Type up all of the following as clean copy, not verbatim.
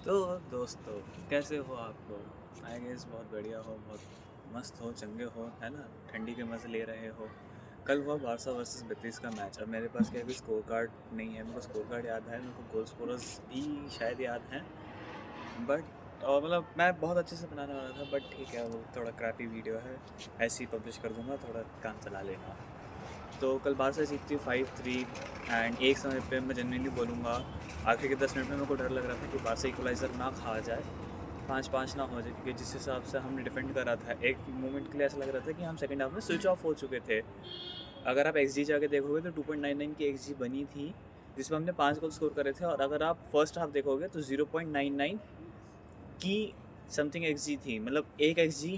तो दोस्तों, कैसे हो आप लोग? आई गेस बहुत बढ़िया हो, बहुत मस्त हो, चंगे हो, है ना? ठंडी के मज़े ले रहे हो। कल हुआ बारसा वर्सेस बेटिस का मैच। अब मेरे पास क्या है, अभी स्कोर कार्ड नहीं है। मेरे को स्कोर कार्ड याद है, मेरे को गोल स्कोरर्स भी शायद याद हैं, बट मतलब मैं बहुत अच्छे से बनाने वाला था, बट ठीक है, वो थोड़ा क्रैपी वीडियो है। ऐसे ही पब्लिश कर दूंगा, थोड़ा काम चला लेना। तो कल बारसा जीतती 5-3। एंड एक समय पे मैं जेन्युइनली बोलूँगा, आखिर के 10 मिनट में मेरे को डर लग रहा था कि बारसा इक्वलाइज़र ना खा जाए, 5-5 ना हो जाए, क्योंकि जिस हिसाब से हमने डिफेंड करा था, एक मोमेंट के लिए ऐसा लग रहा था कि हम सेकंड हाफ में स्विच ऑफ हो चुके थे। अगर आप एक्सजी जाके देखोगे तो 2.99 की एक्सजी बनी थी, जिसमें हमने 5 गोल स्कोर करे थे। और अगर आप फर्स्ट हाफ देखोगे तो 0.99 की समथिंग एक्सजी थी। मतलब एक एक्सजी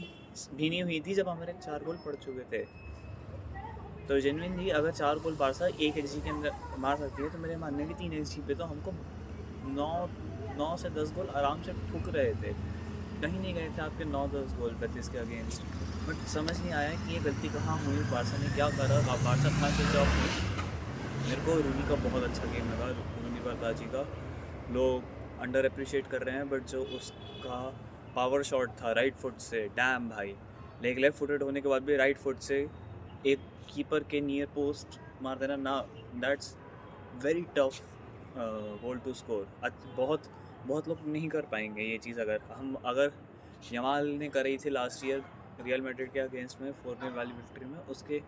भी नहीं हुई थी जब हमारे 4 गोल पड़ चुके थे। तो जेन्युइनली अगर 4 गोल बारसा एक एक्सजी के अंदर मार सकती है, तो मेरे मानने की 3 एक्सजी पे तो हमको 9 9 से 10 गोल आराम से ठुक रहे थे। कहीं नहीं गए थे आपके 9-10 गोल बेटिस के अगेंस्ट। बट समझ नहीं आया कि ये गलती कहाँ हुई, बारसा ने क्या करा। बारसा कहाँ स्विच ऑफ हुई। मेरे को रूनी का बहुत अच्छा गेम लगा, रूनी बरदाजी का। लोग अंडर अप्रिशिएट कर रहे हैं, बट जो उसका पावर शॉट था राइट फुट से, डैम भाई। लेग लेफ्ट फुटेड होने के बाद भी राइट फुट से एक कीपर के नियर पोस्ट मार देना ना, that's very tough goal to score. बहुत बहुत लोग नहीं कर पाएंगे ये चीज़। अगर यमाल ने करी थी लास्ट ईयर रियल मैड्रिड के अगेंस्ट में 4-0 वाली विक्ट्री में, उसके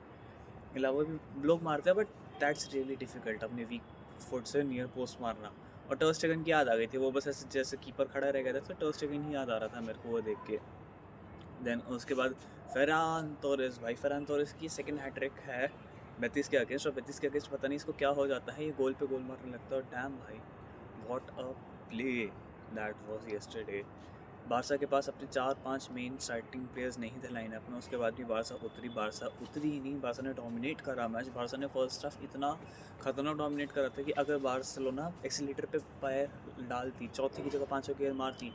अलावा भी लोग मारते हैं, बट दैट्स रियली डिफिकल्ट अपने वीक फुट से नियर पोस्ट मारना। और टर स्टेगन की याद आ गई थी, वो बस ऐसे जैसे कीपर खड़ा रह गया था, तो टर स्टेगन ही याद आ रहा था मेरे को वो देख के। देन उसके बाद फेरान तोरेस, भाई फेरान तोरेस की सेकंड हैट्रिक है बेतिस के अगेंस्ट। और बेतिस के अगेंस्ट पता नहीं इसको क्या हो जाता है, ये गोल पे गोल मारने लगता है। और डैम भाई, what a play that was yesterday. Barça के पास अपने 4-5 मेन स्टार्टिंग प्लेयर्स नहीं थे लाइनअप में, उसके बाद भी बारसा उतरी ही नहीं। बारसा ने डोमिनेट करा मैच। बारसा ने फर्स्ट हाफ इतना खतरनाक डोमिनेट करा था कि अगर बार्सिलोना एक्सीलेटर पे पैर डालती, चौथी की जगह पाँचों गियर मारती,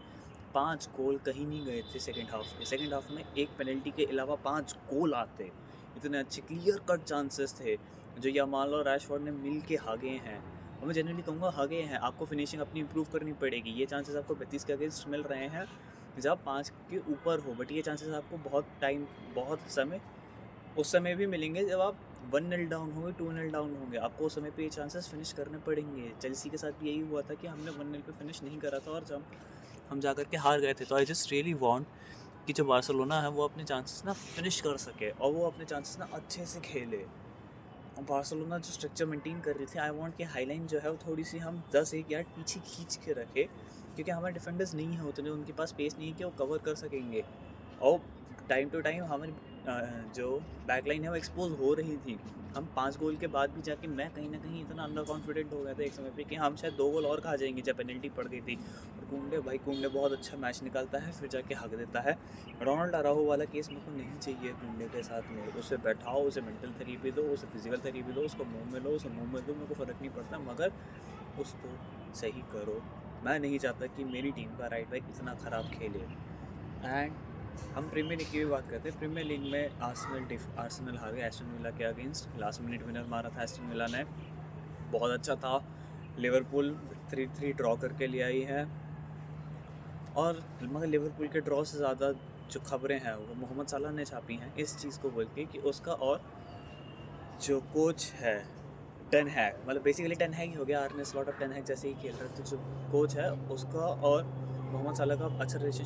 5 गोल कहीं नहीं गए थे सेकेंड हाफ के। सेकेंड हाफ में एक पेनल्टी के अलावा 5 गोल आते। इतने अच्छे क्लियर कट चांसेस थे जो यामाल और रैशफोर्ड ने मिल के हागे हैं। और मैं जनरली कहूँगा हगे हैं। आपको फिनिशिंग अपनी इंप्रूव करनी पड़ेगी। ये चांसेस आपको बेतिस के अगेंस्ट मिल रहे हैं जब आप 5 के ऊपर हो, बट ये चांसेस आपको बहुत समय उस समय भी मिलेंगे जब आप 1-0 डाउन होंगे, 2-0 डाउन होंगे। आपको उस समय पे ये चांसेस फिनिश करने पड़ेंगे। चेल्सी के साथ भी यही हुआ था कि हमने 1-0 पे फिनिश नहीं करा था, और जब हम जाकर के हार गए थे। तो आई जस्ट रियली वांट कि जो बार्सिलोना है वो अपने चांसेस ना फिनिश कर सके, और वो अपने चांसेस ना अच्छे से खेले। बार्सिलोना जो स्ट्रक्चर मेंटेन कर रही थी, आई वांट कि हाईलाइन जो है वो थोड़ी सी हम 10-1 यार्ड पीछे खींच के रखे, क्योंकि हमारे डिफेंडर्स नहीं है उतने, उनके पास स्पेस नहीं है कि वो कवर कर सकेंगे। और टाइम टू टाइम हमारी जो बैकलाइन है वो एक्सपोज हो रही थी। हम 5 गोल के बाद भी जाके मैं कहीं ना कहीं इतना अंडर कॉन्फिडेंट हो गया था एक समय पे कि हम शायद 2 गोल और खा जाएंगे जब पेनल्टी पड़ गई थी। और कुंडे बहुत अच्छा मैच निकालता है, फिर जाके हक देता है। रोनाल्ड अराहो वाला केस मेरे को नहीं चाहिए कुंडे के साथ में। उसे बैठाओ, उसे मेंटल थेरेपी दो, उसे फिजिकल थेरेपी दो, उसको मुंह में लो, उसे मुंह में दो, मेरे को फ़र्क नहीं पड़ता, मगर उसको सही करो। मैं नहीं चाहता कि मेरी टीम का राइट बैक इतना ख़राब खेले। एंड हम प्रीमियर लीग की भी बात करते हैं। प्रीमियर लीग में आर्सेनल हार गया एस्टन विला के अगेंस्ट। लास्ट मिनट विनर मारा था एस्टन विला ने, बहुत अच्छा था। लिवरपूल 3-3 ड्रॉ करके ले आई है। और मगर लिवरपूल के ड्रॉ से ज़्यादा जो खबरें हैं वो मोहम्मद साला ने छापी हैं, इस चीज़ को बोल के कि उसका और जो कोच है टेन हैग, मतलब बेसिकली टेन हैग ही हो गया, आर्ने स्लॉट अब टेन हैग जैसे ही खेल रहा है। तो जो कोच है उसका और मोहम्मद साला का अच्छा रिलेशन